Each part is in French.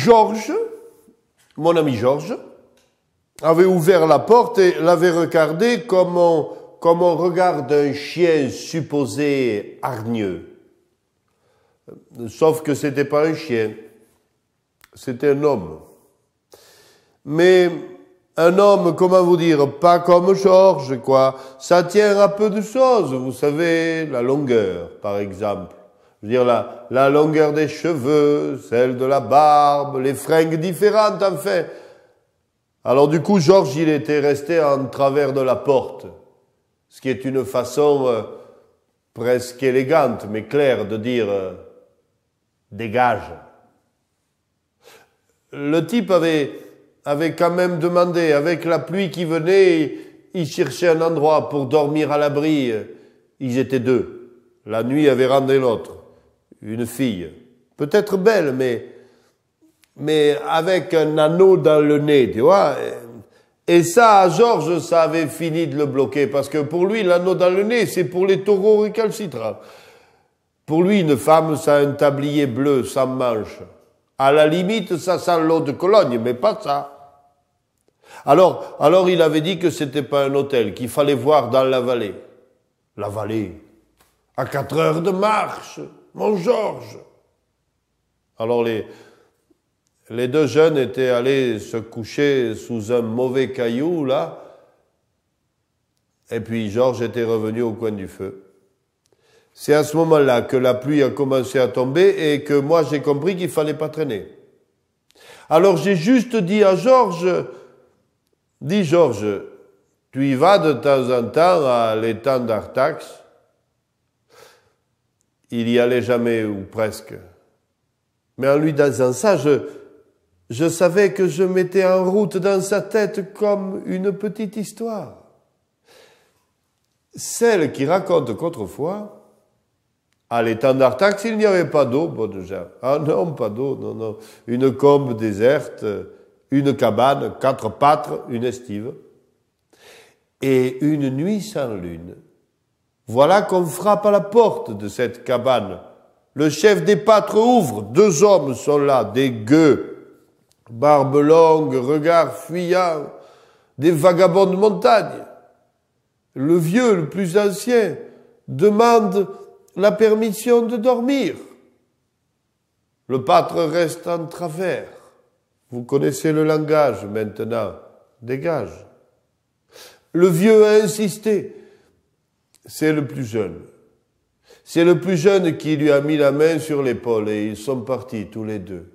Georges, mon ami Georges, avait ouvert la porte et l'avait regardé comme on regarde un chien supposé hargneux. Sauf que c'était pas un chien, c'était un homme. Mais un homme, comment vous dire, pas comme Georges, quoi. Ça tient à peu de choses, vous savez, la longueur, par exemple. Je veux dire, la longueur des cheveux, celle de la barbe, les fringues différentes, enfin. Alors du coup, Georges, il était resté en travers de la porte, ce qui est une façon presque élégante, mais claire, de dire dégage. Le type avait quand même demandé, avec la pluie qui venait, il cherchait un endroit pour dormir à l'abri. Ils étaient deux. La nuit avait rendu l'autre, une fille, peut-être belle, mais avec un anneau dans le nez, tu vois. Et ça, Georges, ça avait fini de le bloquer, parce que pour lui, l'anneau dans le nez, c'est pour les taureaux récalcitrants. Pour lui, une femme, ça a un tablier bleu sans manche. À la limite, ça sent l'eau de Cologne, mais pas ça. Alors il avait dit que c'était pas un hôtel, qu'il fallait voir dans la vallée. La vallée, à 4 heures de marche, mon Georges. Alors les deux jeunes étaient allés se coucher sous un mauvais caillou, là, et puis Georges était revenu au coin du feu. C'est à ce moment-là que la pluie a commencé à tomber et que moi j'ai compris qu'il fallait pas traîner. Alors j'ai juste dit à Georges, dis Georges, tu y vas de temps en temps à l'étang d'Artax? Il y allait jamais ou presque. Mais en lui disant ça, je savais que je mettais en route dans sa tête comme une petite histoire. Celle qui raconte qu'autrefois, à l'étang d'Artax, il n'y avait pas d'eau, bonnes gens. Ah non, pas d'eau, non, non. Une combe déserte, une cabane, 4 pâtres, une estive. Et une nuit sans lune. Voilà qu'on frappe à la porte de cette cabane. Le chef des pâtres ouvre, 2 hommes sont là, des gueux, barbe longue, regard fuyant, des vagabonds de montagne. Le vieux, le plus ancien, demande la permission de dormir. Le pâtre reste en travers. Vous connaissez le langage maintenant. Dégage. Le vieux a insisté. C'est le plus jeune. C'est le plus jeune qui lui a mis la main sur l'épaule et ils sont partis tous les deux.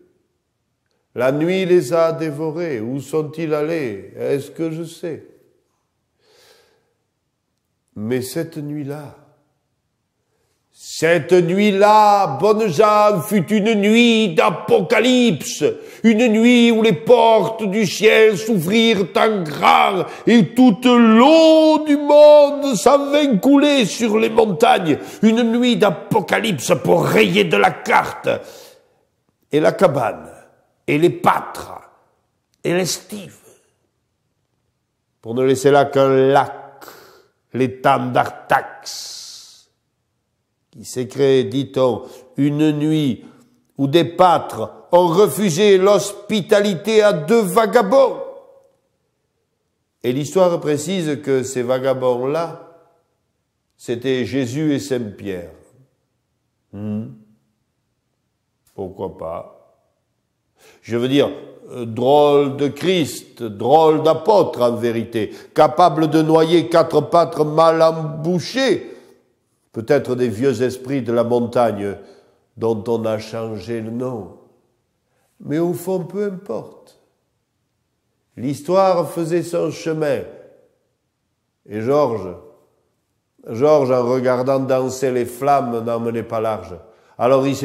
La nuit les a dévorés. Où sont-ils allés? Est-ce que je sais? Mais cette nuit-là, bonnes gens, fut une nuit d'apocalypse, une nuit où les portes du ciel s'ouvrirent en grand et toute l'eau du monde s'en vint couler sur les montagnes, une nuit d'apocalypse pour rayer de la carte. Et la cabane, et les pâtres, et l'estive, pour ne laisser là qu'un lac, l'étang d'Artax, qui s'est créé, dit-on, une nuit où des pâtres ont refusé l'hospitalité à 2 vagabonds. Et l'histoire précise que ces vagabonds-là, c'était Jésus et Saint-Pierre. Pourquoi pas? Je veux dire, drôle de Christ, drôle d'apôtre en vérité, capable de noyer 4 pâtres mal embouchés, peut-être des vieux esprits de la montagne dont on a changé le nom. Mais au fond, peu importe. L'histoire faisait son chemin. Et Georges, en regardant danser les flammes, n'en menait pas large. Alors il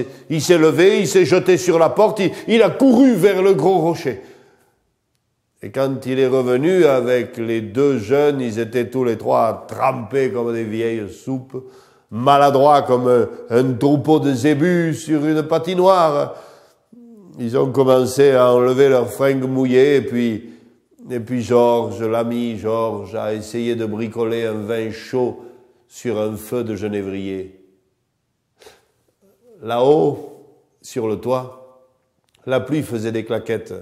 s'est levé, il s'est jeté sur la porte, il a couru vers le gros rocher. Et quand il est revenu avec les 2 jeunes, ils étaient tous les 3 trempés comme des vieilles soupes, maladroits comme un troupeau de zébus sur une patinoire. Ils ont commencé à enlever leurs fringues mouillées, et puis Georges, l'ami Georges, a essayé de bricoler un vin chaud sur un feu de genévrier. Là-haut, sur le toit, La pluie faisait des claquettes.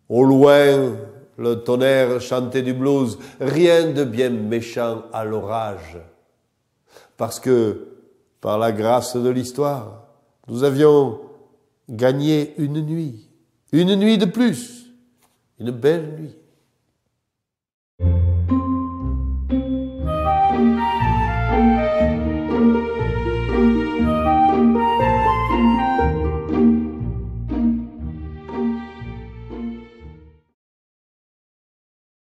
Au loin, le tonnerre chantait du blues. Rien de bien méchant à l'orage. Parce que, par la grâce de l'histoire, nous avions gagné une nuit de plus, une belle nuit.